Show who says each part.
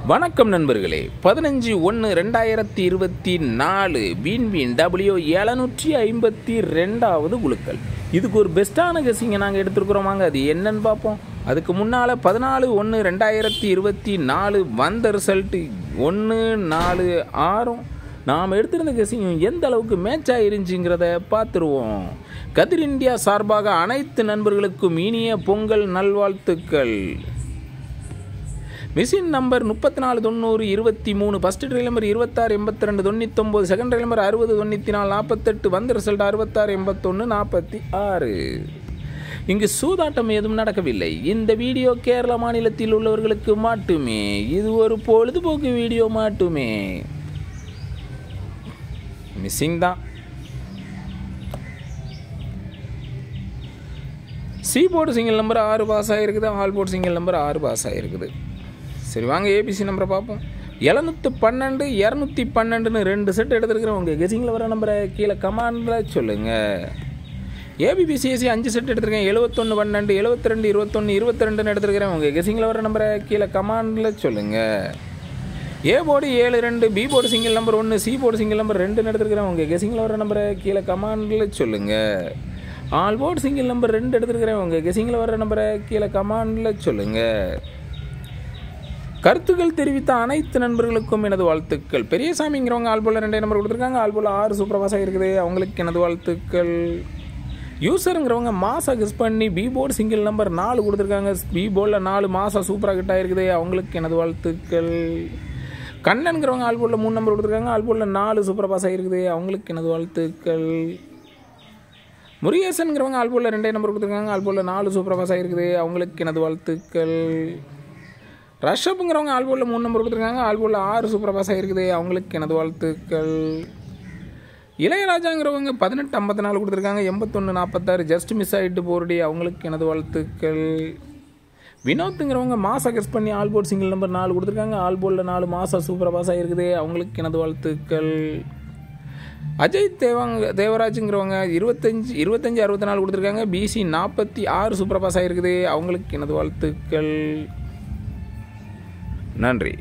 Speaker 1: வணக்கம் நண்பர்களே, 15/1/2024 வின்வின் W752வது குலுக்கல். இதுக்கு ஒரு பெஸ்ட்டான கெஸ்ஸிங்கை நாங்கள் எடுத்துருக்குறோமாங்க. அது என்னன்னு பார்ப்போம். அதுக்கு முன்னால் 14/1/2024 வந்த ரிசல்ட்டு 146. நாம் எடுத்திருந்த கெஸ்ஸிங் எந்த அளவுக்கு மேட்ச் ஆயிருந்துச்சுங்கிறத பார்த்துருவோம். கதிர் இந்தியா சார்பாக அனைத்து நண்பர்களுக்கும் இனிய பொங்கல் நல்வாழ்த்துக்கள். Machine number 349023, first trial number 268299, second trial number 609448, வந்த ரிசல்ட் 668146. இங்கு சூதாட்டம் எதுவும் நடக்கவில்லை. இந்த வீடியோ கேரள மாநிலத்தில் உள்ளவர்களுக்கு மட்டுமே. இது ஒரு பொழுதுபோக்கு வீடியோ மட்டுமே. மிஸ்ஸிங் தான். C board single number 6 pass ஆகிருக்குது. All board single number 6 pass ஆகிருக்குது. சரி, வாங்க ஏபிசி நம்பரை பார்ப்போம். 712 212ன்னு 2 செட் எடுத்துருக்கிறேன். உங்கள் கெஸிங்கில் வர நம்பரை கீழே கமாண்டில் சொல்லுங்கள். ஏபிபிசிஎஸ்சி 5 செட் எடுத்துருக்கேன். 71 12 72 21 22ன்னு எடுத்துருக்கிறேன். உங்கள் கெஸிங்கில் வர நம்பரை கீழே கமாண்டில் சொல்லுங்கள். A board 72, B board single number 1, C board single number 2ன்னு எடுத்துருக்கிறேன். உங்கள் கெஸிங்கில் வர நம்பரை கீழே கமாண்டில் சொல்லுங்கள். ஆல் போர்டு சிங்கிள் நம்பர் 2 எடுத்துருக்கிறேன். உங்கள் கெஸிங்கில் வர நம்பரை கீழே கமாண்டில் சொல்லுங்கள். கருத்துக்கள் தெரிவித்த அனைத்து நண்பர்களுக்கும் எனது வாழ்த்துக்கள். பெரியசாமிங்கிறவங்க ஆல் போல 2 நம்பர் கொடுத்துருக்காங்க. ஆல் போல 6 சூப்பர் பாஸ் ஆகிருக்குது. அவங்களுக்கு எனது வாழ்த்துக்கள். யூசருங்கிறவங்க மாசா கெஸ் பண்ணி பி போர்டு சிங்கிள் நம்பர் 4 கொடுத்துருக்காங்க. பி போர்டில் 4 மாசா சூப்பராக கிட்ட ஆகிருக்குது. அவங்களுக்கு எனது வாழ்த்துக்கள். கண்ணன்கிறவங்க ஆல் போர்டில் 3 நம்பர் கொடுத்துருக்காங்க. ஆல் போர்டில் 4 சூப்பர் பாஸ் ஆகிருக்குது. அவங்களுக்கு எனது வாழ்த்துக்கள். முருகேசன்கிறவங்க ஆல் போர்டில் 2 நம்பர் கொடுத்துருக்காங்க. ஆல் போர்டில் 4 சூப்பர் பாஸ் ஆகிருக்குது. அவங்களுக்கு எனது வாழ்த்துக்கள். ரஷப்புங்கிறவங்க ஆல் போர்டில் 3 நம்பர் கொடுத்துருக்காங்க. ஆல் போர்டில் 6 சூப்பர் பாஸ் ஆகிருக்குது. அவங்களுக்கு எனது வாழ்த்துக்கள். இளையராஜாங்கிறவங்க 1854 கொடுத்துருக்காங்க. 8146 ஜஸ்ட் மிஸ் ஆகிட்டு போர்டி. அவங்களுக்கு எனது வாழ்த்துக்கள். வினோத்துங்கிறவங்க மாசா கெஸ் பண்ணி ஆல் போர்டு சிங்கிள் நம்பர் 4 கொடுத்துருக்காங்க. ஆல் போர்டில் 4 மாசா சூப்பர் பாஸ் ஆகிருக்குது. அவங்களுக்கு எனது வாழ்த்துக்கள். அஜய் தேவராஜுங்கிறவங்க 25 64 கொடுத்துருக்காங்க. பிசி 46 சூப்பர் பாஸ் ஆகிருக்குது. அவங்களுக்கு எனது வாழ்த்துக்கள். நன்றி.